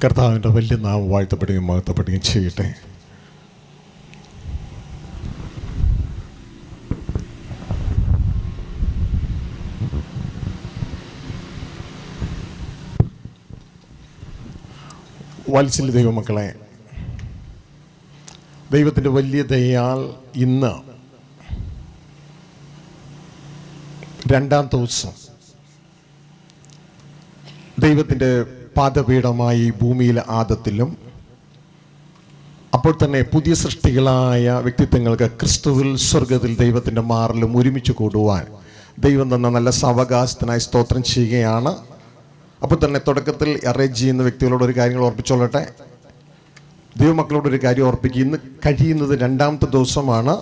കർത്താവിൻ്റെ വലിയ നാമം വാഴ്ത്തപ്പെടുകയും മഹത്വപ്പെടുകയും ചെയ്യട്ടെ. വാത്സല്യ ദൈവമക്കളെ, ദൈവത്തിൻ്റെ വലിയ ദയയാൽ ഇന്ന് രണ്ടാം ദിവസം ദൈവത്തിൻ്റെ പാദപീഠമായി ഭൂമിയിലെ ആദത്തിലും അപ്പോൾ തന്നെ പുതിയ സൃഷ്ടികളായ വ്യക്തിത്വങ്ങൾക്ക് ക്രിസ്തുവിൽ സ്വർഗത്തിൽ ദൈവത്തിൻ്റെ മാറിലും ഒരുമിച്ച് കൂടുവാൻ ദൈവം തന്ന നല്ല സാവകാശത്തിനായി സ്തോത്രം ചെയ്യുകയാണ്. അപ്പോൾ തന്നെ തുടക്കത്തിൽ അറേഞ്ച് ചെയ്യുന്ന വ്യക്തികളോട് ഒരു കാര്യങ്ങൾ ഓർപ്പിച്ചോളട്ടെ. ദൈവമക്കളോടൊരു കാര്യം ഓർപ്പിക്കുക. ഇന്ന് കഴിയുന്നത് രണ്ടാമത്തെ ദിവസമാണ്.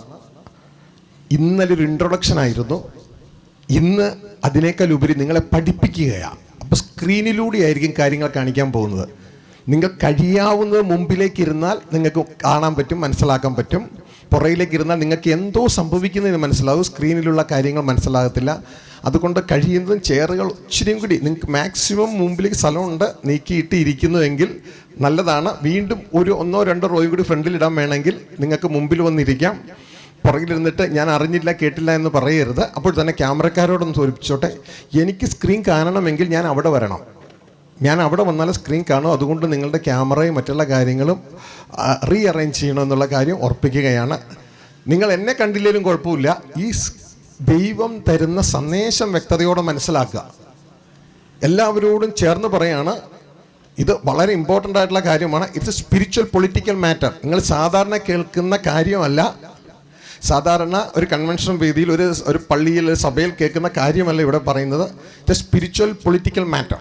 ഇന്നലെ ഒരു ഇൻട്രൊഡക്ഷൻ ആയിരുന്നു. ഇന്ന് അതിനേക്കാൾ ഉപരി നിങ്ങളെ പഠിപ്പിക്കുകയാണ്. അപ്പോൾ സ്ക്രീനിലൂടെ ആയിരിക്കും കാര്യങ്ങൾ കാണിക്കാൻ പോകുന്നത്. നിങ്ങൾ കഴിയാവുന്നത് മുമ്പിലേക്ക് ഇരുന്നാൽ നിങ്ങൾക്ക് കാണാൻ പറ്റും, മനസ്സിലാക്കാൻ പറ്റും. പുറയിലേക്ക് ഇരുന്നാൽ നിങ്ങൾക്ക് എന്തോ സംഭവിക്കുന്നതിന് മനസ്സിലാവും, സ്ക്രീനിലുള്ള കാര്യങ്ങൾ മനസ്സിലാകത്തില്ല. അതുകൊണ്ട് കഴിയുന്നതും ചെയറുകൾ ഇച്ചിരിയും കൂടി നിങ്ങൾക്ക് മാക്സിമം മുമ്പിലേക്ക് സ്ഥലമുണ്ട് നീക്കിയിട്ട് ഇരിക്കുന്നുവെങ്കിൽ നല്ലതാണ്. വീണ്ടും ഒരു 1-2 റോയും കൂടി ഫ്രണ്ടിലിടാൻ വേണമെങ്കിൽ നിങ്ങൾക്ക് മുമ്പിൽ വന്നിരിക്കാം. പുറകിലിരുന്നിട്ട് ഞാൻ അറിഞ്ഞില്ല കേട്ടില്ല എന്ന് പറയരുത്. അപ്പോൾ തന്നെ ക്യാമറക്കാരോടൊന്ന് തോൽപ്പിച്ചോട്ടെ, എനിക്ക് സ്ക്രീൻ കാണണമെങ്കിൽ ഞാൻ അവിടെ വരണം. ഞാൻ അവിടെ വന്നാൽ സ്ക്രീൻ കാണും. അതുകൊണ്ട് നിങ്ങളുടെ ക്യാമറയും മറ്റുള്ള കാര്യങ്ങളും റീഅറേഞ്ച് ചെയ്യണമെന്നുള്ള കാര്യം ഓർപ്പിക്കുകയാണ്. നിങ്ങൾ എന്നെ കണ്ടില്ലെങ്കിലും കുഴപ്പമില്ല. ഈ ദൈവം തരുന്ന സന്ദേശം വ്യക്തതയോടെ മനസ്സിലാക്കുക. എല്ലാവരോടും ചേർന്ന് പറയാണ്, ഇത് വളരെ ഇമ്പോർട്ടൻ്റ് ആയിട്ടുള്ള കാര്യമാണ്. It's a spiritual political matter. നിങ്ങൾ സാധാരണ കേൾക്കുന്ന കാര്യമല്ല. സാധാരണ ഒരു കൺവെൻഷൻ വേദിയിൽ ഒരു പള്ളിയിൽ സഭയിൽ കേൾക്കുന്ന കാര്യമല്ല ഇവിടെ പറയുന്നത്. It's a spiritual political matter.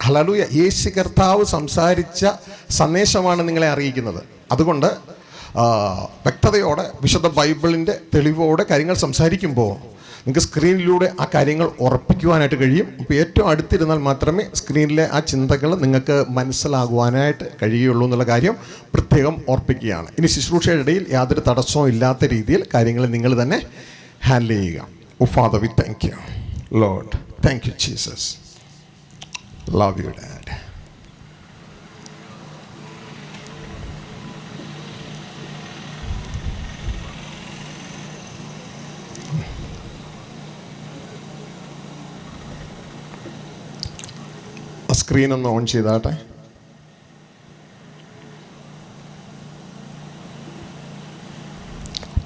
Hallelujah. യേശു കർത്താവ് സംസാരിച്ച സന്ദേശമാണ് നിങ്ങളെ അറിയിക്കുന്നത്. അതുകൊണ്ട് വ്യക്തതയോടെ വിശുദ്ധ ബൈബിളിൻ്റെ തെളിവോടെ കാര്യങ്ങൾ സംസാരിക്കുമ്പോൾ നിങ്ങൾക്ക് സ്ക്രീനിലൂടെ ആ കാര്യങ്ങൾ ഉറപ്പിക്കുവാനായിട്ട് കഴിയും. ഇപ്പോൾ ഏറ്റവും അടുത്തിരുന്നാൽ മാത്രമേ സ്ക്രീനിലെ ആ ചിന്തകൾ നിങ്ങൾക്ക് മനസ്സിലാകുവാനായിട്ട് കഴിയുള്ളൂ എന്നുള്ള കാര്യം പ്രത്യേകം ഓർപ്പിക്കുകയാണ്. ഇനി ശുശ്രൂഷയുടെ ഇടയിൽ യാതൊരു തടസ്സവും ഇല്ലാത്ത രീതിയിൽ കാര്യങ്ങൾ നിങ്ങൾ തന്നെ ഹാൻഡിൽ ചെയ്യുക. Oh father, we thank you lord. Thank you Jesus. Love you dad. Screen ഒന്ന് ഓൺ ചെയ്താട്ടെ.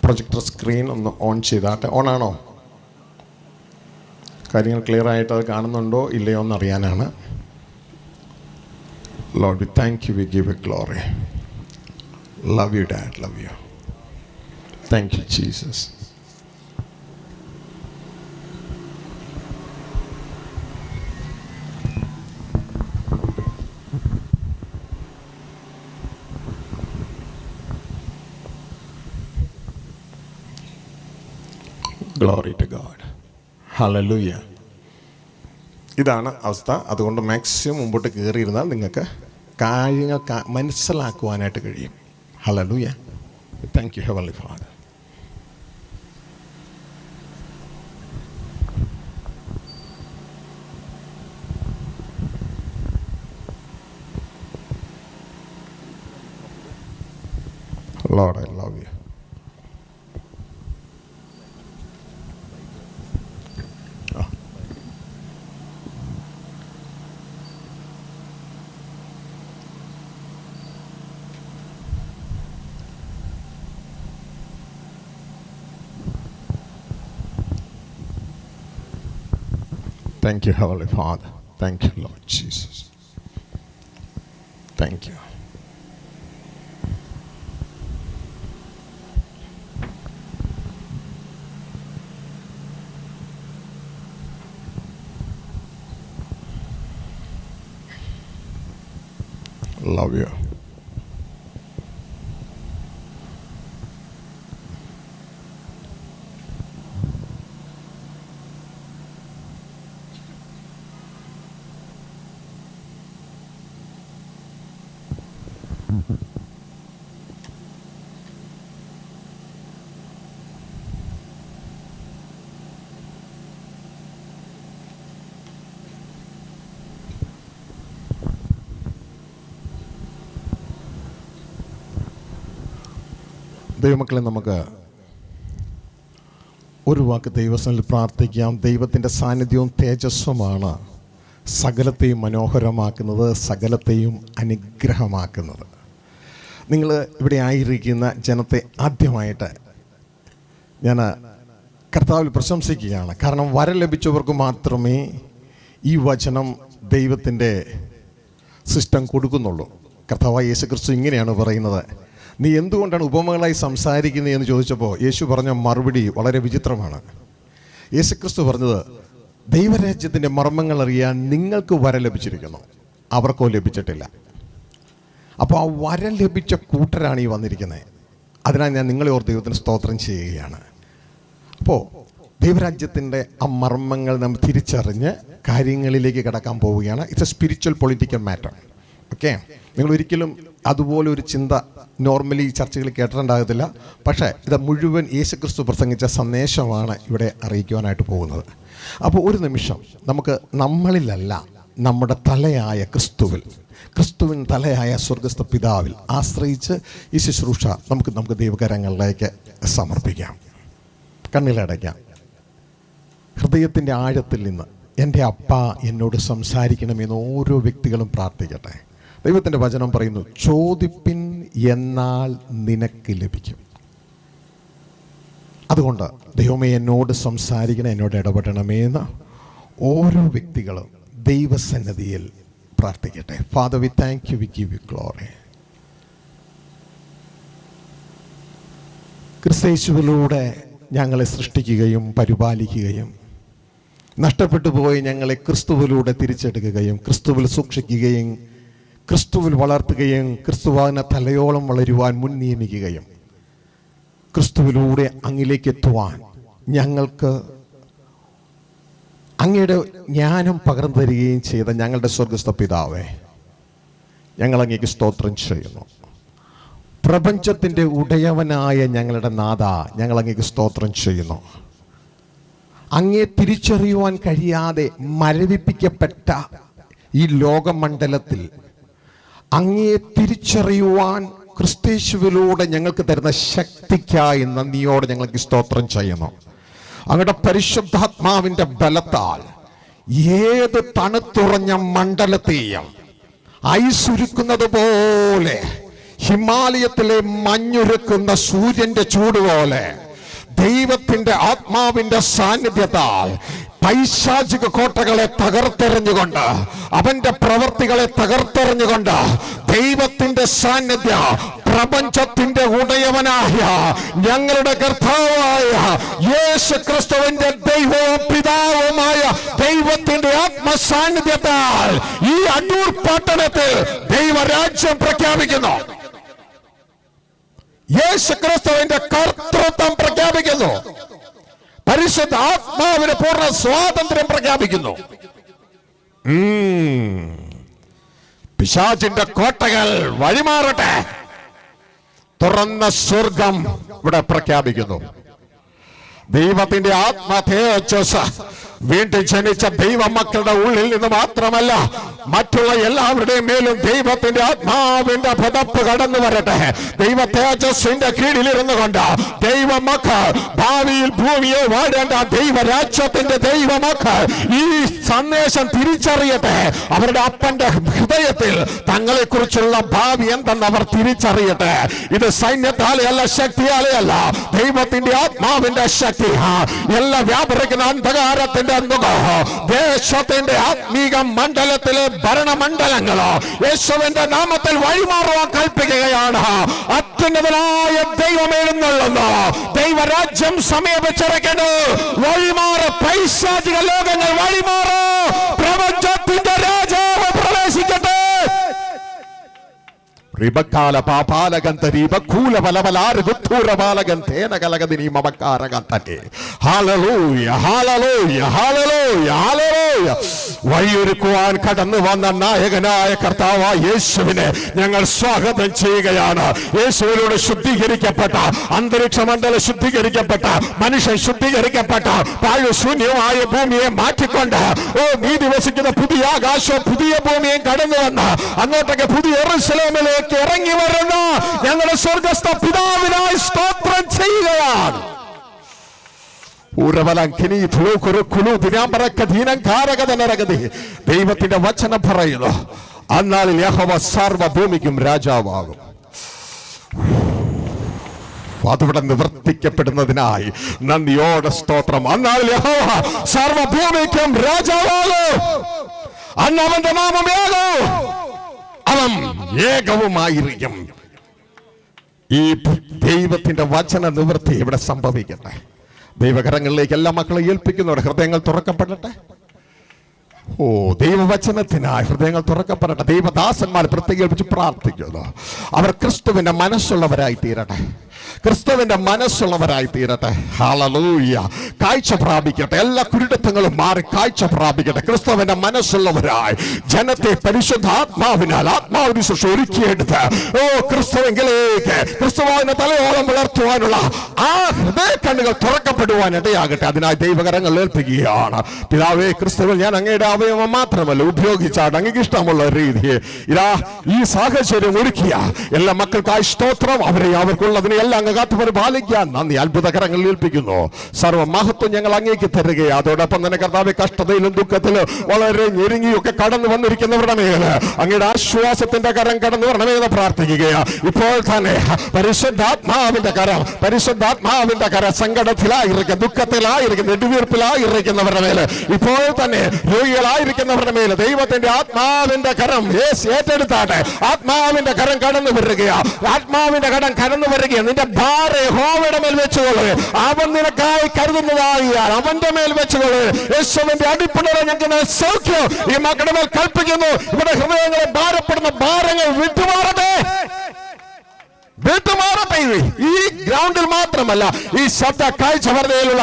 പ്രൊജക്ടർ സ്ക്രീൻ ഒന്ന് ഓൺ ചെയ്താട്ടെ. ഓണാണോ? കാര്യങ്ങൾ ക്ലിയർ ആയിട്ട് അത് കാണുന്നുണ്ടോ ഇല്ലയോ എന്നറിയാനാണ്. Lord, we thank you, we give you glory. Love you, Dad, love you. Thank you, Jesus. Glory to God. Hallelujah. ഇതാണ് അവസ്ഥ. അതുകൊണ്ട് മാക്സിമം മുമ്പോട്ട് കയറിയിരുന്നാൽ നിങ്ങൾക്ക് കാര്യങ്ങൾ മനസ്സിലാക്കുവാനായിട്ട് കഴിയും. Hallelujah. Thank you heavenly father. Lord, I love you. Thank you, Heavenly Father. Thank you, Lord Jesus. Thank you. Love you. ദൈവമക്കളെ, നമുക്ക് ഒരു വാക്ക് ദൈവസന്നിധിയിൽ പ്രാർത്ഥിക്കാം. ദൈവത്തിൻ്റെ സാന്നിധ്യവും തേജസ്സുമാണ് സകലത്തെയും മനോഹരമാക്കുന്നത്, സകലത്തെയും അനുഗ്രഹമാക്കുന്നത്. നിങ്ങൾ ഇവിടെ ആയിരിക്കുന്ന ജനത്തെ ആദ്യമായിട്ട് ഞാൻ കർത്താവിൽ പ്രശംസിക്കുകയാണ്. കാരണം വരം ലഭിച്ചവർക്ക് മാത്രമേ ഈ വചനം ദൈവത്തിൻ്റെ സിസ്റ്റം കൊടുക്കുന്നുള്ളൂ. കർത്താവായ യേശുക്രിസ്തു ഇങ്ങനെയാണ് പറയുന്നത്, നീ എന്തുകൊണ്ടാണ് ഉപമകളായി സംസാരിക്കുന്നതെന്ന് ചോദിച്ചപ്പോൾ യേശു പറഞ്ഞ മറുപടി വളരെ വിചിത്രമാണ്. യേശുക്രിസ്തു പറഞ്ഞത്, ദൈവരാജ്യത്തിൻ്റെ മർമ്മങ്ങൾ അറിയാൻ നിങ്ങൾക്ക് വരം ലഭിച്ചിരിക്കുന്നു, അവർക്കോ ലഭിച്ചിട്ടില്ല. അപ്പോൾ ആ വരം ലഭിച്ച കൂട്ടരാണ് ഈ വന്നിരിക്കുന്നത്. അതിനാൽ ഞാൻ നിങ്ങളെ ഓർത്ത് ദൈവത്തിന് സ്തോത്രം ചെയ്യുകയാണ്. അപ്പോൾ ദൈവരാജ്യത്തിൻ്റെ ആ മർമ്മങ്ങൾ നമ്മൾ തിരിച്ചറിഞ്ഞ് കാര്യങ്ങളിലേക്ക് കടക്കാൻ പോവുകയാണ്. It's a spiritual political matter. Okay, നിങ്ങൾ ഒരിക്കലും അതുപോലെ ഒരു ചിന്ത നോർമലി ചർച്ചകളിൽ കേട്ടിട്ടുണ്ടാകത്തില്ല. പക്ഷേ ഇത് മുഴുവൻ യേശുക്രിസ്തു പ്രസംഗിച്ച സന്ദേശമാണ് ഇവിടെ അറിയിക്കുവാനായിട്ട് പോകുന്നത്. അപ്പോൾ ഒരു നിമിഷം നമുക്ക് നമ്മളിലല്ല, നമ്മുടെ തലയായ ക്രിസ്തുവിൻ തലയായ സ്വർഗസ്ഥ പിതാവിൽ ആശ്രയിച്ച് ഈ ശുശ്രൂഷ നമുക്ക് ദൈവകരങ്ങളിലേക്ക് സമർപ്പിക്കാം. കണ്ണിലടയ്ക്കാം. ഹൃദയത്തിൻ്റെ ആഴത്തിൽ നിന്ന് എൻ്റെ അപ്പ എന്നോട് സംസാരിക്കണമെന്ന് ഓരോ വ്യക്തികളും പ്രാർത്ഥിക്കട്ടെ. ദൈവത്തിൻ്റെ വചനം പറയുന്നു, ചോദിപ്പിൻ എന്നാൽ നിനക്ക് ലഭിക്കും. അതുകൊണ്ട് ദൈവമേ എന്നോട് സംസാരിക്കണം, എന്നോട് ഇടപെടണമേ എന്ന് ഓരോ വ്യക്തികളും ദൈവസന്നിധിയിൽ പ്രാർത്ഥിക്കട്ടെ. Father, we thank you, we give you glory. ക്രിസ്തയേശുവിലൂടെ ഞങ്ങളെ സൃഷ്ടിക്കുകയും പരിപാലിക്കുകയും നഷ്ടപ്പെട്ടു പോയി ഞങ്ങളെ ക്രിസ്തുവിലൂടെ തിരിച്ചെടുക്കുകയും ക്രിസ്തുവിൽ സൂക്ഷിക്കുകയും ക്രിസ്തുവിൽ വളർത്തുകയും ക്രിസ്തുവിനെ തലയോളം വളരുവാൻ മുൻ നിയമിക്കുകയും ക്രിസ്തുവിലൂടെ അങ്ങിലേക്ക് എത്തുവാൻ ഞങ്ങൾക്ക് അങ്ങയുടെ ജ്ഞാനം പകർന്നു തരികയും ചെയ്ത ഞങ്ങളുടെ സ്വർഗസ്ഥ പിതാവേ, ഞങ്ങൾ അങ്ങേക്ക് സ്തോത്രം ചെയ്യുന്നു. പ്രപഞ്ചത്തിൻ്റെ ഉടയവനായ ഞങ്ങളുടെ നാഥ, ഞങ്ങൾ അങ്ങേക്ക് സ്തോത്രം ചെയ്യുന്നു. അങ്ങേ തിരിച്ചറിയുവാൻ കഴിയാതെ മരവിപ്പിക്കപ്പെട്ട ഈ ലോകമണ്ഡലത്തിൽ അങ്ങേ തിരിച്ചറിയുവാൻ ക്രിസ്തയേശുവിലൂടെ ഞങ്ങൾക്ക് തരുന്ന ശക്തിക്കായി നന്ദിയോടെ ഞങ്ങൾക്ക് സ്തോത്രം ചെയ്യുന്നു. അങ്ങയുടെ പരിശുദ്ധാത്മാവിൻ്റെ ബലത്താൽ ഏത് തണുത്തുറഞ്ഞ മണ്ഡലത്തെയും ഐസുരുക്കുന്നത് പോലെ, ഹിമാലയത്തിലെ മഞ്ഞുരുക്കുന്ന സൂര്യന്റെ ചൂട് പോലെ ദൈവത്തിന്റെ ആത്മാവിന്റെ സാന്നിധ്യത്താൽ പൈശാചിക കോട്ടകളെ തകർത്തെറിഞ്ഞുകൊണ്ട്, അവന്റെ പ്രവൃത്തികളെ തകർത്തെറിഞ്ഞുകൊണ്ട് ദൈവത്തിന്റെ സാന്നിധ്യം, പ്രപഞ്ചത്തിന്റെ ഉടയവനായ ഞങ്ങളുടെ കർത്താവായ യേശുക്രിസ്തുവിന്റെ ദൈവവും പിതാവുമായ ദൈവത്തിന്റെ ആത്മസാന്നിധ്യത്താൽ ഈ അടൂർ പട്ടണത്തിൽ ദൈവരാജ്യം പ്രഖ്യാപിക്കുന്നു. യേശുക്രിസ്തുവിന്റെ കർത്തൃത്വം പ്രഖ്യാപിക്കുന്നു. പരിശുദ്ധ ആത്മാവിന് പൂർണ്ണ സ്വാതന്ത്ര്യം പ്രഖ്യാപിക്കുന്നു. പിശാചിന്റെ കോട്ടകൾ വഴിമാറട്ടെ. തുറന്ന സ്വർഗം ഇവിടെ പ്രഖ്യാപിക്കുന്നു. ദൈവത്തിന്റെ ആത്മതേജസ് വീണ്ടും ജനിച്ച ദൈവമക്കളുടെ ഉള്ളിൽ നിന്ന് മാത്രമല്ല, മറ്റുള്ള എല്ലാവരുടെയും മേലും ദൈവത്തിന്റെ ആത്മാവിന്റെ പതപ്പ് കടന്നു വരട്ടെ. ദൈവ തേജസ്സിന്റെ കീഴിലിരുന്നു കൊണ്ട് ദൈവമക്കൾ ഭാവിയിൽ ഭൂമിയെ വാഴേണ്ട ദൈവരാജ്യത്തിന്റെ ദൈവമക്കൾ ഈ സന്ദേശം തിരിച്ചറിയട്ടെ. അവരുടെ അപ്പന്റെ ഹൃദയത്തിൽ തങ്ങളെ കുറിച്ചുള്ള ഭാവി എന്തെന്ന് അവർ തിരിച്ചറിയട്ടെ. ഇത് സൈന്യത്താലെ അല്ല, ശക്തിയാലെ അല്ല, ദൈവത്തിന്റെ ആത്മാവിന്റെ ശക്തി. എല്ലാ വ്യാപരിക്കുന്ന അന്ധകാരത്തിന്റെ ദേശത്തിന്റെ ആത്മീക മണ്ഡലത്തിലെ ഭരണമണ്ഡലങ്ങളോ യേശുവിന്റെ നാമത്തിൽ വഴിമാറുവാൻ കൽപ്പിക്കുകയാണ്. അത്യുന്നതനായ ദൈവം എഴുന്നള്ളുന്നു. ദൈവരാജ്യം സമീപിച്ചിരിക്കുന്നു. വഴിമാറ്, പൈശാചിക ലോകങ്ങൾ വഴിമാറ്. പ്രപഞ്ചത്തിന്റെ രാജാവ് പ്രവേശിക്കട്ടെ. റിബക്കാല പാപാലഗന്ധരീപ കൂലബലബലാരുഗുത്തൂരബാലഗന്ധേന കലഗദിനി മമക്കാരഗന്ധേ. Hallelujah, hallelujah, hallelujah, hallelujah. വഴിയൊരുക്കുവാൻ കടന്നു വന്ന നായകനായ കർത്താവായ യേശുവിനെ ഞങ്ങൾ സ്വാഗതം ചെയ്യുകയാണ്. യേശുവിലൂടെ ശുദ്ധീകരിക്കപ്പെട്ട അന്തരീക്ഷ മണ്ഡലം ശുദ്ധീകരിക്കപ്പെട്ട മനുഷ്യൻ ശുദ്ധീകരിക്കപ്പെട്ട പാഴുശൂന്യമായ ഭൂമിയെ മാറ്റിക്കൊണ്ട് നീതി വസിക്കുന്ന പുതിയ ആകാശവും പുതിയ ഭൂമിയും കടന്നു വന്ന് അങ്ങോട്ടൊക്കെ പുതിയ യെരൂശലേമിലേക്ക് ഇറങ്ങി വരുന്ന ഞങ്ങളുടെ സ്വർഗ്ഗസ്ഥ പിതാവിനായി സ്തോത്രം ചെയ്യുകയാണ്. ദൈവത്തിന്റെ വചനം പറയുന്നു, അന്നാളിൽ യഹോവ സർവ്വഭൂമിക്കും രാജാവാകും. അതിവിടെ നിവർത്തിക്കപ്പെടുന്നതിനായി നന്ദിയോടെ സ്തോത്രം. അന്നാളിൽ യഹോവ സർവ്വഭൂമിക്കും രാജാവാകും. അന്ന് അവന്റെ നാമം അവൻ ഏകവുമായിരിക്കും. ഈ ദൈവത്തിന്റെ വചന നിവൃത്തി ഇവിടെ സംഭവിക്കട്ടെ. ദൈവകരങ്ങളിലേക്ക് എല്ലാ മക്കളെ ഏൽപ്പിക്കുന്നവരുടെ ഹൃദയങ്ങൾ തുറക്കപ്പെടട്ടെ. ദൈവവചനത്തിനായി ഹൃദയങ്ങൾ തുറക്കപ്പെടട്ടെ. ദൈവദാസന്മാർ പ്രത്യേകിച്ച് പ്രാർത്ഥിക്കുന്നു. അവർ ക്രിസ്തുവിന്റെ മനസ്സുള്ളവരായി തീരട്ടെ, ക്രിസ്തുവിന്റെ മനസ്സുള്ളവരായി തീരട്ടെ. ഹല്ലേലൂയ. കാഴ്ച പ്രാപിക്കട്ടെ. എല്ലാ കുരുടത്വങ്ങളും മാറി കാഴ്ച പ്രാപിക്കട്ടെ. ക്രിസ്തുവിന്റെ മനസ്സുള്ളവരായി ജനത്തെ പരിശുദ്ധാത്മാവിനാൽ ആത്മാവിനെ ഒരുക്കിയെടുത്ത് ക്രിസ്തുവിലേക്ക് ക്രിസ്തുവിനെ തലയോളം വളർത്തുവാനുള്ള ആ ഹൃദയ കണ്ണുകൾ തുറക്കപ്പെടുവാൻ ഇടയാകട്ടെ. അതിനായി ദൈവകരങ്ങൾ ഏൽപ്പിക്കുകയാണ്. പിതാവേ, ക്രിസ്തുവിൽ ഞാൻ അങ്ങയുടെ അവയവം മാത്രമല്ല ഉപയോഗിച്ചാണ് അങ്ങേക്ക് ഇഷ്ടമുള്ള രീതിയെ ഈ സാഹചര്യം ഒരുക്കിയ എല്ലാ മക്കൾക്കായി സ്തോത്രം. അവരെ അവർക്കുള്ളതിനെ എല്ലാം അങ്ങ് കാത്തു പരിപാലിക്കാൻ നന്ദി. അത്ഭുതകരങ്ങളിൽ ഏൽപ്പിക്കുന്നു. സർവ്വമഹത്വം ഞങ്ങൾ അങ്ങേക്ക് തരികയാണ്. അതോടൊപ്പം തന്നെ കർത്താവേ, കഷ്ടതയിലും ദുഃഖത്തിലും വളരെ ഞെരുങ്ങിയൊക്കെ കടന്നു വന്നിരിക്കുന്നവരുടെ മേല് അങ്ങയുടെ ആശ്വാസത്തിന്റെ കരം കടന്നു വരണമെന്ന് പ്രാർത്ഥിക്കുകയാണ്. ഇപ്പോൾ തന്നെ പരിശുദ്ധാത്മാവിന്റെ കരം സങ്കടത്തിലായിരിക്കും, ദുഃഖത്തിലായിരിക്കും, നെടുവീർപ്പിലായിരിക്കുന്നവരുടെ മേല് ഇപ്പോൾ തന്നെ രോഗികളായിരിക്കുന്നവരുടെ മേല് ദൈവത്തിന്റെ ആത്മാവിന്റെ കരം ഏറ്റെടുത്താട്ടെ. ആത്മാവിന്റെ കരം കടന്നു വരികയാണ്. ആത്മാവിന്റെ കരം കടന്നു വരികയാണ്. നിന്റെ ഭാര്യ യഹോവയുടെ മേൽ വെച്ചുകൊള്ളുക. അവൻ നിനക്കായി കരുതുന്നതാകിയാൽ അവന്റെ മേൽ വെച്ചുകൊള്ളുക. യേശുവിന്റെ അടിപ്പിണരെ ഞങ്ങൾക്ക് സൗഖ്യം ഈ മക്കളുടെ മേൽ കൽപ്പിക്കുന്നു. ഇവിടെ ഹൃദയങ്ങളെ ഭാരപ്പെടുന്ന ഭാരങ്ങൾ വിട്ടുമാറട്ടെ. ഈ ഗ്രൗണ്ടിൽ മാത്രമല്ല, ഈ ശബ്ദ കാഴ്ചവർദ്ധയിലുള്ള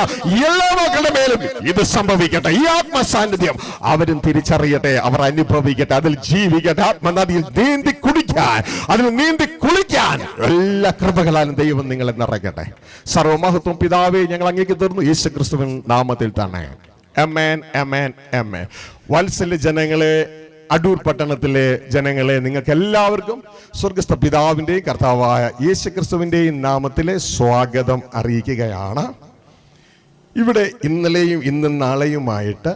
എല്ലാ മക്കളുടെ മേലും ഇത് സംഭവിക്കട്ടെ. ഈ ആത്മസാന്നിധ്യം അവരും തിരിച്ചറിയട്ടെ, അവർ അനുഭവിക്കട്ടെ, അതിൽ ജീവിക്കട്ടെ. ആത്മനദിയിൽ നീന്തി കുടിക്കാൻ, അതിൽ നീന്തി കുളിക്കാൻ എല്ലാ കൃപകളാലും ദൈവം നിങ്ങളെ നിറയ്ക്കട്ടെ. സർവ്വമഹത്വം പിതാവേ ഞങ്ങൾ അങ്ങേക്ക് തീർന്നു യേശു ക്രിസ്തുവിൻ നാമത്തിൽ തന്നെ. ആമേൻ, ആമേൻ, ആമേൻ. വത്സല്യ ജനങ്ങളെ, അടൂർ പട്ടണത്തിലെ ജനങ്ങളെ, നിങ്ങൾക്ക് എല്ലാവർക്കും സ്വർഗ്ഗസ്ഥ പിതാവിൻ്റെയും കർത്താവായ യേശു ക്രിസ്തുവിൻ്റെയും നാമത്തിലെ സ്വാഗതം അറിയിക്കുകയാണ്. ഇവിടെ ഇന്നലെയും ഇന്നും നാളെയുമായിട്ട്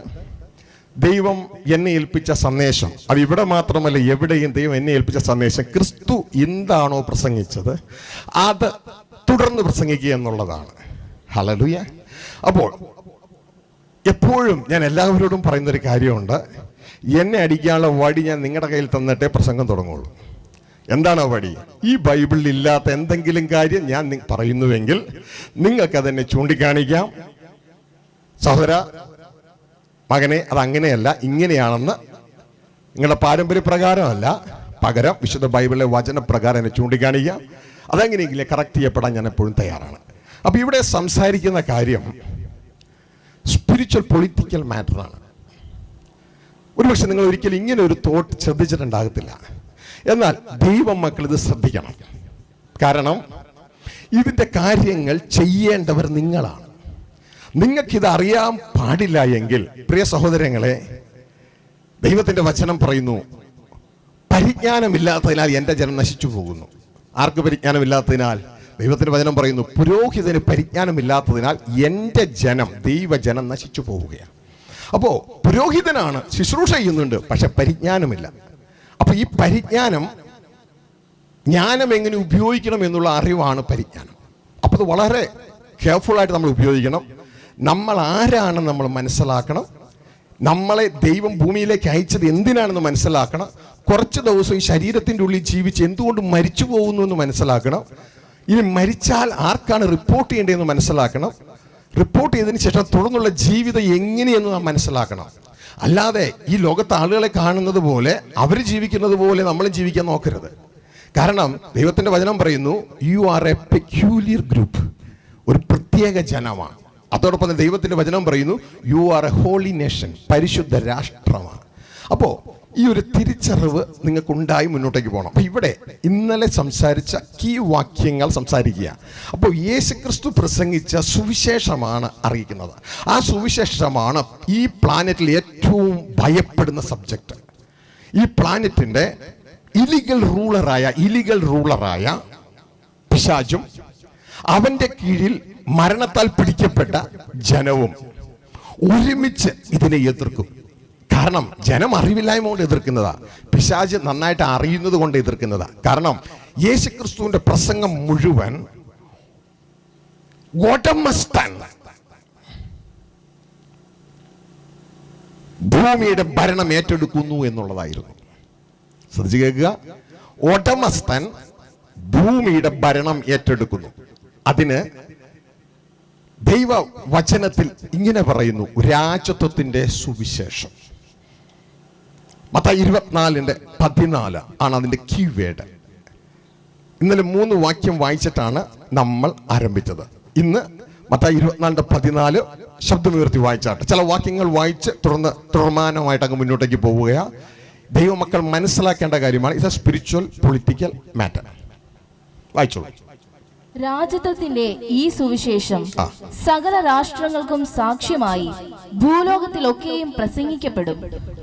ദൈവം എന്നെ ഏൽപ്പിച്ച സന്ദേശം, അത് ഇവിടെ മാത്രമല്ല എവിടെയും ദൈവം എന്നെ ഏൽപ്പിച്ച സന്ദേശം, ക്രിസ്തു എന്താണോ പ്രസംഗിച്ചത് അത് തുടർന്ന് പ്രസംഗിക്കുക എന്നുള്ളതാണ്. ഹല്ലേലൂയ. അപ്പോൾ എപ്പോഴും ഞാൻ എല്ലാവരോടും പറയുന്നൊരു കാര്യമുണ്ട്, എന്നെ അടിക്കാനുള്ള വടി ഞാൻ നിങ്ങളുടെ കയ്യിൽ തന്നിട്ടേ പ്രസംഗം തുടങ്ങുള്ളൂ. എന്താണ് ആ വടി? ഈ ബൈബിളിൽ ഇല്ലാത്ത എന്തെങ്കിലും കാര്യം ഞാൻ പറയുന്നുവെങ്കിൽ നിങ്ങൾക്കതെന്നെ ചൂണ്ടിക്കാണിക്കാം. സഹോദര, മകനെ, അതങ്ങനെയല്ല, ഇങ്ങനെയാണെന്ന് നിങ്ങളുടെ പാരമ്പര്യപ്രകാരമല്ല, പകരം വിശുദ്ധ ബൈബിളിലെ വചനപ്രകാരം എന്നെ ചൂണ്ടിക്കാണിക്കാം. അതെങ്ങനെയെങ്കിലും കറക്റ്റ് ചെയ്യപ്പെടാൻ ഞാൻ എപ്പോഴും തയ്യാറാണ്. അപ്പോൾ ഇവിടെ സംസാരിക്കുന്ന കാര്യം സ്പിരിച്വൽ പൊളിറ്റിക്കൽ മാറ്ററാണ്. ഒരുപക്ഷെ നിങ്ങൾ ഒരിക്കലും ഇങ്ങനെ ഒരു തോട്ട് ശ്രദ്ധിച്ചിട്ടുണ്ടാകത്തില്ല. എന്നാൽ ദൈവം മക്കൾ ഇത് ശ്രദ്ധിക്കണം. കാരണം ഇതിൻ്റെ കാര്യങ്ങൾ ചെയ്യേണ്ടവർ നിങ്ങളാണ്. നിങ്ങൾക്കിത് അറിയാൻ പാടില്ല എങ്കിൽ, പ്രിയ സഹോദരങ്ങളെ, ദൈവത്തിൻ്റെ വചനം പറയുന്നു, പരിജ്ഞാനമില്ലാത്തതിനാൽ എൻ്റെ ജനം നശിച്ചു പോകുന്നു. ആർക്ക് പരിജ്ഞാനമില്ലാത്തതിനാൽ? ദൈവത്തിൻ്റെ വചനം പറയുന്നു, പുരോഹിതന് പരിജ്ഞാനമില്ലാത്തതിനാൽ എൻ്റെ ജനം, ദൈവജനം നശിച്ചു പോവുകയാണ്. അപ്പോൾ പുരോഹിതനാണ്, ശുശ്രൂഷ ചെയ്യുന്നുണ്ട്, പക്ഷെ പരിജ്ഞാനമില്ല. അപ്പോൾ ഈ പരിജ്ഞാനം, ജ്ഞാനം എങ്ങനെ ഉപയോഗിക്കണം എന്നുള്ള അറിവാണ് പരിജ്ഞാനം. അപ്പോൾ അത് വളരെ കെയർഫുള്ളായിട്ട് നമ്മൾ ഉപയോഗിക്കണം. നമ്മൾ ആരാണെന്ന് നമ്മൾ മനസ്സിലാക്കണം. നമ്മളെ ദൈവം ഭൂമിയിലേക്ക് അയച്ചത് എന്തിനാണെന്ന് മനസ്സിലാക്കണം. കുറച്ച് ദിവസം ഈ ശരീരത്തിൻ്റെ ഉള്ളിൽ ജീവിച്ച് എന്തുകൊണ്ട് മരിച്ചു പോകുന്നു എന്ന് മനസ്സിലാക്കണം. ഇനി മരിച്ചാൽ ആർക്കാണ് റിപ്പോർട്ട് ചെയ്യേണ്ടതെന്ന് മനസ്സിലാക്കണം. റിപ്പോർട്ട് ചെയ്തതിന് ശേഷം തുടർന്നുള്ള ജീവിതം എങ്ങനെയെന്ന് നാം മനസ്സിലാക്കണം. അല്ലാതെ ഈ ലോകത്തെ ആളുകളെ കാണുന്നത് പോലെ, അവർ ജീവിക്കുന്നത് പോലെ നമ്മളും ജീവിക്കാൻ നോക്കരുത്. കാരണം ദൈവത്തിൻ്റെ വചനം പറയുന്നു, you are a peculiar group, ഒരു പ്രത്യേക ജനമാണ്. അതോടൊപ്പം തന്നെ ദൈവത്തിൻ്റെ വചനം പറയുന്നു, you are a holy nation, പരിശുദ്ധ രാഷ്ട്രമാണ്. അപ്പോൾ ഈ ഒരു തിരിച്ചറിവ് നിങ്ങൾക്കുണ്ടായി മുന്നോട്ടേക്ക് പോകണം. അപ്പോൾ ഇവിടെ ഇന്നലെ സംസാരിച്ച കീ വാക്യങ്ങൾ സംസാരിക്കുക. അപ്പോൾ യേശുക്രിസ്തു പ്രസംഗിച്ച സുവിശേഷമാണ് അറിയിക്കുന്നത്. ആ സുവിശേഷമാണ് ഈ പ്ലാനറ്റിൽ ഏറ്റവും ഭയപ്പെടുന്ന സബ്ജക്റ്റ്. ഈ പ്ലാനറ്റിൻ്റെ ഇലീഗൽ റൂളറായ പിശാചും അവൻ്റെ കീഴിൽ മരണത്താൽ പിടിക്കപ്പെട്ട ജനവും ഒരുമിച്ച് ഇതിനെ എതിർക്കും. കാരണം ജനം അറിവില്ലായ്മ കൊണ്ട് എതിർക്കുന്നതാ, പിശാച് നന്നായിട്ട് അറിയുന്നത് കൊണ്ട് എതിർക്കുന്നതാ. കാരണം യേശുക്രിസ്തുവിന്റെ പ്രസംഗം മുഴുവൻ ഭൂമിയുടെ ഭരണം ഏറ്റെടുക്കുന്നു എന്നുള്ളതായിരുന്നു. ശ്രദ്ധിച്ചു കേൾക്കുക, ഓട്ടമസ്തൻ ഭൂമിയുടെ ഭരണം ഏറ്റെടുക്കുന്നു. അതിന് ദൈവവചനത്തിൽ ഇങ്ങനെ പറയുന്നു, രാജത്വത്തിന്റെ സുവിശേഷം. മത്തായി 24:14 ആണ് അതിന്റെ കീവേഡ്. ഇന്നലെ 3 വാക്യം വായിച്ചിട്ടാണ് നമ്മൾ ആരംഭിച്ചത്. ഇന്ന് മത്തായി 24:14 ശബ്ദമുയർത്തി വായിച്ചാട്ടെ. ചില വാക്യങ്ങൾ വായിച്ച് തുടർമാനമായിട്ട് അങ്ങ് മുന്നോട്ടേക്ക് പോവുകയാണ്. ദൈവമക്കൾ മനസ്സിലാക്കേണ്ട കാര്യമാണ്. ഇത് സ്പിരിച്വൽ പൊളിറ്റിക്കൽ മാറ്റർ. വായിച്ചോളൂ. രാജത്വത്തിന്റെ ഈ സുവിശേഷം സകല രാഷ്ട്രങ്ങൾക്കും സാക്ഷ്യമായി ഭൂലോകത്തിലൊക്കെയും പ്രസംഗിക്കപ്പെടും.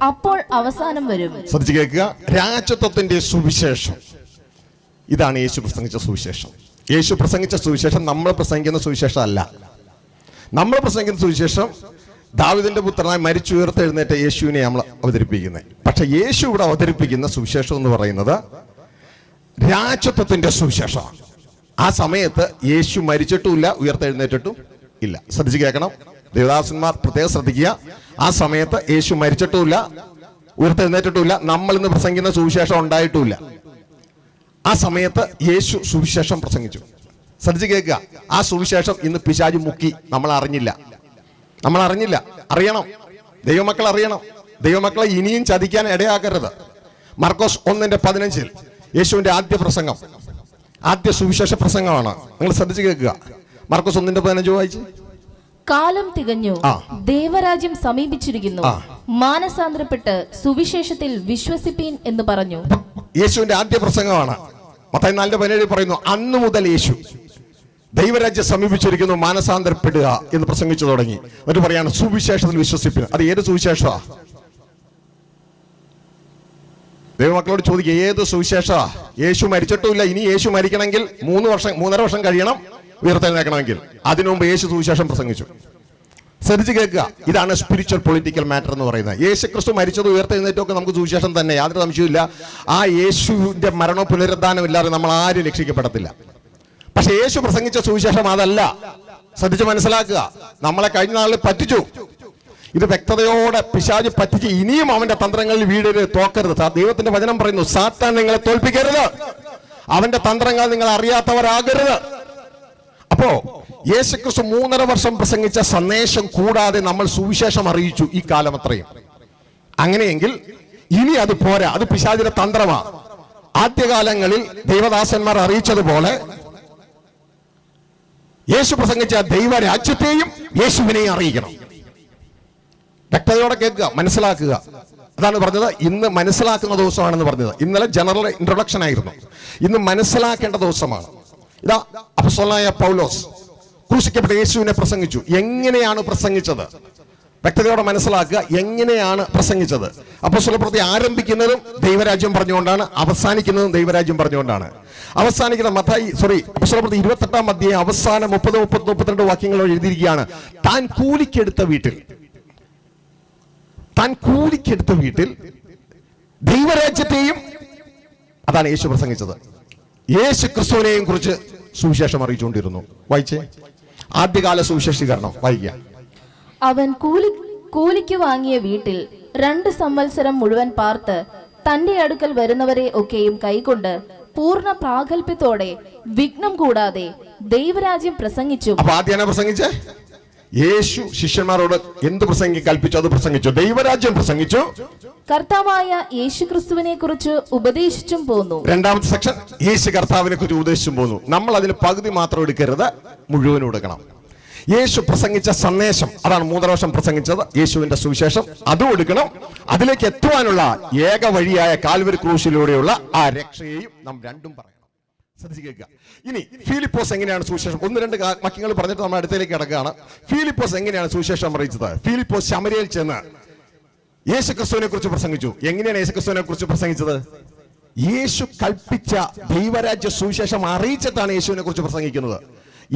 അപ്പോൾ അവസാനം വരും. ശ്രദ്ധിച്ചു കേൾക്കുക, രാജത്വത്തിന്റെ സുവിശേഷം. ഇതാണ് യേശു പ്രസംഗിച്ച സുവിശേഷം. യേശു പ്രസംഗിച്ച സുവിശേഷം നമ്മൾ പ്രസംഗിക്കുന്ന സുവിശേഷം അല്ല. നമ്മൾ പ്രസംഗിക്കുന്ന സുവിശേഷം ദാവീദിന്റെ പുത്രനായി മരിച്ചുയർത്തെഴുന്നേറ്റ യേശുവിനെ നമ്മൾ അവതരിപ്പിക്കുന്നത്. പക്ഷെ യേശു ഇവിടെ അവതരിപ്പിക്കുന്ന സുവിശേഷം എന്ന് പറയുന്നത് രാജത്വത്തിന്റെ സുവിശേഷമാണ്. ആ സമയത്ത് യേശു മരിച്ചിട്ടുമില്ല, ഉയർത്തെഴുന്നേറ്റിട്ടും ഇല്ല. ശ്രദ്ധിച്ച് കേൾക്കണം, ദേവദാസന്മാർ പ്രത്യേകം ശ്രദ്ധിക്കുക. ആ സമയത്ത് യേശു മരിച്ചിട്ടുമില്ല, ഉയർത്തെഴുന്നേറ്റിട്ടുമില്ല, നമ്മൾ ഇന്ന് പ്രസംഗിക്കുന്ന സുവിശേഷം ഉണ്ടായിട്ടുമില്ല. ആ സമയത്ത് യേശു സുവിശേഷം പ്രസംഗിച്ചു. ശ്രദ്ധിച്ച് കേൾക്കുക, ആ സുവിശേഷം ഇന്ന് പിശാച് മുക്കി. നമ്മൾ അറിഞ്ഞില്ല. അറിയണം, ദൈവമക്കൾ അറിയണം. ദൈവമക്കളെ ഇനിയും ചതിക്കാൻ ഇടയാക്കരുത്. മർക്കോസ് 1:15 യേശുവിന്റെ ആദ്യ സുവിശേഷ പ്രസംഗമാണ്. നിങ്ങൾ ശ്രദ്ധിച്ച് കേൾക്കുക. മർക്കോസ് 1:15 വായിച്ച്. കാലം തികഞ്ഞു, ദേവരാജ്യം സമീപിച്ചിരിക്കുന്നു, മാനസാന്തരപ്പെട്ട് സുവിശേഷത്തിൽ വിശ്വസിപ്പീൻ എന്ന് പറഞ്ഞു. യേശുവിന്റെ ആദ്യ പ്രസംഗമാണ്. മത്തായി 4:17 പറയുന്നു, അന്നു മുതൽ യേശു ദൈവരാജ്യം സമീപിച്ചിരിക്കുന്നു, മാനസാന്തരപ്പെടുക എന്ന് പ്രസംഗിച്ചു തുടങ്ങി. എന്നിട്ട് പറയാണ് സുവിശേഷത്തിൽ വിശ്വസിപ്പിന്. അത് ഏത് സുവിശേഷമാ? ദൈവമക്കളോട് ചോദിക്കുക, ഏത് സുവിശേഷമാ? യേശു മരിച്ചിട്ടുമില്ല, ഇനി യേശു മരിക്കണമെങ്കിൽ 3.5 വർഷം കഴിയണം ഉയർത്തെഴുന്നേക്കണമെങ്കിൽ. അതിനു മുമ്പ് യേശു സുവിശേഷം പ്രസംഗിച്ചു. ശ്രദ്ധിച്ച് കേൾക്കുക, ഇതാണ് സ്പിരിച്വൽ പൊളിറ്റിക്കൽ മാറ്റർ എന്ന് പറയുന്നത്. യേശു ക്രിസ്തു മരിച്ചത് ഉയർത്തെഴുന്നേറ്റൊക്കെ നമുക്ക് സുവിശേഷം തന്നെ, യാതൊരു സംശയമില്ല. ആ യേശുവിന്റെ മരണവും പുനരുദ്ധാനം ഇല്ലാതെ നമ്മൾ ആരും രക്ഷിക്കപ്പെടത്തില്ല. പക്ഷെ യേശു പ്രസംഗിച്ച സുവിശേഷം അതല്ല. ശ്രദ്ധിച്ച് മനസ്സിലാക്കുക. നമ്മളെ കഴിഞ്ഞ നാളിൽ പറ്റിച്ചു. ഇത് വ്യക്തതയോടെ പിശാച് പറ്റിച്ച് ഇനിയും അവന്റെ തന്ത്രങ്ങളിൽ വീഴരുത്, തോക്കരുത്. ദൈവത്തിന്റെ വചനം പറയുന്നു, സാത്താൻ നിങ്ങളെ തോൽപ്പിക്കരുത്, അവന്റെ തന്ത്രങ്ങൾ നിങ്ങൾ അറിയാത്തവരാകരുത്. അപ്പോ യേശുക്രിസ്തു 3.5 വർഷം പ്രസംഗിച്ച സന്ദേശം കൂടാതെ നമ്മൾ സുവിശേഷം അറിയിച്ചു ഈ കാലം അത്രയും. അങ്ങനെയെങ്കിൽ ഇനി അത് പോരാ, അത് പിശാചിന്റെ തന്ത്രമാണ്. ആദ്യകാലങ്ങളിൽ ദൈവദാസന്മാർ അറിയിച്ചതുപോലെ യേശു പ്രസംഗിച്ച ദൈവരാജ്യത്തെയും യേശുവിനെയും അറിയിക്കണം. വ്യക്തതയോടെ കേൾക്കുക, മനസ്സിലാക്കുക. അതാണ് പറഞ്ഞത്, ഇന്ന് മനസ്സിലാക്കുന്ന ദിവസമാണെന്ന് പറഞ്ഞത്. ഇന്നലെ ജനറൽ ഇൻട്രൊഡക്ഷൻ ആയിരുന്നു, ഇന്ന് മനസ്സിലാക്കേണ്ട ദിവസമാണ്. ഇതാ അപ്പോസ്തലനായ പൗലോസ് ക്രൂശിക്കപ്പെട്ട യേശുവിനെ പ്രസംഗിച്ചു. എങ്ങനെയാണ് പ്രസംഗിച്ചത്? വ്യക്തതയോടെ മനസ്സിലാക്കുക, എങ്ങനെയാണ് പ്രസംഗിച്ചത്. അപ്പോസ്തലപ്രവൃത്തി ആരംഭിക്കുന്നതും ദൈവരാജ്യം പറഞ്ഞുകൊണ്ടാണ്, അവസാനിക്കുന്നതും ദൈവരാജ്യം പറഞ്ഞുകൊണ്ടാണ്. അവസാനിക്കുന്ന അപ്പോസ്തലപ്രവൃത്തി 28-ാം അധ്യായം അവസാനം 30, 32 വാക്യങ്ങൾ എഴുതിയിരിക്കുകയാണ്. താൻ കൂലിക്കെടുത്ത വീട്ടിൽ ദൈവരാജ്യത്തെയും, അതാണ് യേശു പ്രസംഗിച്ചത്, യേശു ക്രിസ്തുവിനെയും കുറിച്ച് സുവിശേഷം അറിയിച്ചുകൊണ്ടിരുന്നു. വായിച്ചേ, ആദ്യകാല സുവിശേഷീകരണം വായിക്കുക. അവൻ കൂലിക്ക് വാങ്ങിയ വീട്ടിൽ 2 സംവത്സരം മുഴുവൻ പാർത്ത് തന്റെ അടുക്കൽ വരുന്നവരെ ഒക്കെയും കൈകൊണ്ട് പൂർണ്ണ പ്രാഗൽഭ്യത്തോടെ വിഘ്നം കൂടാതെ ദൈവരാജ്യം പ്രസംഗിച്ചു. അപ്പൊ ആദ്യം പ്രസംഗിച്ചേ യേശു ശിഷ്യന്മാരോട് എന്ത് കൽപ്പിച്ചു? അത് പ്രസംഗിച്ചു. ദൈവരാജ്യം പ്രസംഗിച്ചു. കർത്താവായ യേശു ക്രിസ്തുവിനെ കുറിച്ച് ഉപദേശിച്ചും പോന്നു. രണ്ടാമത്തെ സെക്ഷൻ, യേശു കർത്താവിനെ കുറിച്ച് ഉപദേശിച്ചും പോന്നു. നമ്മൾ അതിന് പകുതി മാത്രം എടുക്കരുത്, മുഴുവനും എടുക്കണം. യേശു പ്രസംഗിച്ച സന്ദേശം, അതാണ് 3 വർഷം പ്രസംഗിച്ചത്, യേശുവിന്റെ സുവിശേഷം. അതും എടുക്കണം. അതിലേക്ക് എത്തുവാനുള്ള ഏക വഴിയായ കാൽവരി ക്രൂശിലൂടെയുള്ള ആ രക്ഷയെയും നാം രണ്ടും പറയണം. ശ്രദ്ധിച്ച് കേൾക്കുക. ഇനി ഫിലിപ്പോസ് എങ്ങനെയാണ് സുവിശേഷം, 1-2 വാക്യങ്ങൾ പറഞ്ഞിട്ട് നമ്മൾ അടുത്തേക്ക് കിടക്കുകയാണ്. ഫിലിപ്പോസ് എങ്ങനെയാണ് സുവിശേഷം അറിയിച്ചത്? ഫിലിപ്പോസ് ശമര്യയിൽ ചെന്ന് യേശു ക്രിസ്തുവിനെ കുറിച്ച് പ്രസംഗിച്ചു. എങ്ങനെയാണ് യേശു ക്രിസ്തുവിനെ കുറിച്ച് പ്രസംഗിച്ചത്? യേശു കൽപ്പിച്ച ദൈവരാജ്യ സുവിശേഷം അറിയിച്ചിട്ടാണ് യേശുവിനെ കുറിച്ച് പ്രസംഗിക്കുന്നത്.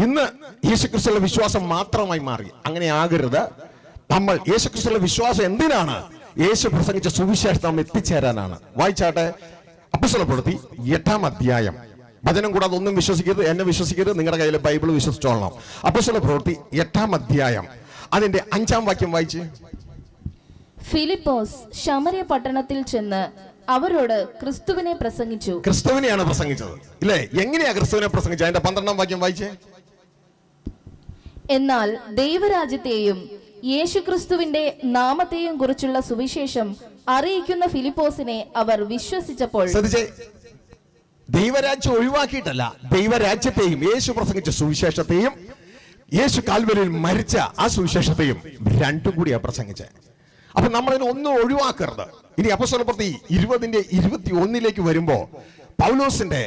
ഇന്ന് യേശുക്രിസ്തുവിലെ വിശ്വാസം മാത്രമായി മാറി. അങ്ങനെ ആകരുത്. നമ്മൾ യേശുക്രിസ്തുവിലെ വിശ്വാസം എന്തിനാണ്? യേശു പ്രസംഗിച്ച സുവിശേഷം നാം എത്തിച്ചേരാനാണ്. വായിച്ചാട്ടെ, അപ്പോസ്തലപ്രവൃത്തി 8-ാം അധ്യായം. വചനം കൂടാതെ ഒന്നും വിശ്വസിക്കരുത്, എന്നെ വിശ്വസിക്കരുത്, നിങ്ങളുടെ കയ്യിൽ ബൈബിൾ വിശ്വസിച്ചോളണം. അപ്പോസ്തലപ്രവൃത്തി 8-ാം അധ്യായം അതിന്റെ 5-ാം വാക്യം വായിച്ച്. ഫിലിപ്പോസ് ശമര്യ പട്ടണത്തിൽ ചെന്ന് അവരോട് ക്രിസ്തുവിനെ പ്രസംഗിച്ചു. ക്രിസ്തുവിനെയാണ് പ്രസംഗിച്ചത്, ഇല്ലേ? എങ്ങനെയാ ക്രിസ്തുവിനെ പ്രസംഗിച്ചത്? അതിന്റെ 12-ാം വാക്യം വായിച്ചേ. എന്നാൽ ദൈവരാജ്യത്തെയും യേശുക്രിസ്തുവിന്റെ നാമത്തെയും കുറിച്ചുള്ള സുവിശേഷം അറിയിക്കുന്ന ഫിലിപ്പോസിനെ അവർ വിശ്വസിച്ചപ്പോൾ. ശ്രദ്ധിച്ചേ, ദൈവരാജ്യം ഒഴിവാക്കിയിട്ടല്ല, ദൈവരാജ്യത്തെയും യേശു പ്രസംഗിച്ച സുവിശേഷത്തെയും യേശു കാൽവരിയിൽ മരിച്ച ആ സുവിശേഷത്തെയും രണ്ടും കൂടിയാ പ്രസംഗിച്ചത്. അപ്പൊ നമ്മളിതിനെ ഒന്നും ഒഴിവാക്കരുത്. ഇനി അപ്പോസ്തലപ്രവൃത്തി 20-ന്റെ 21 വരുമ്പോ പൗലോസിന്റെ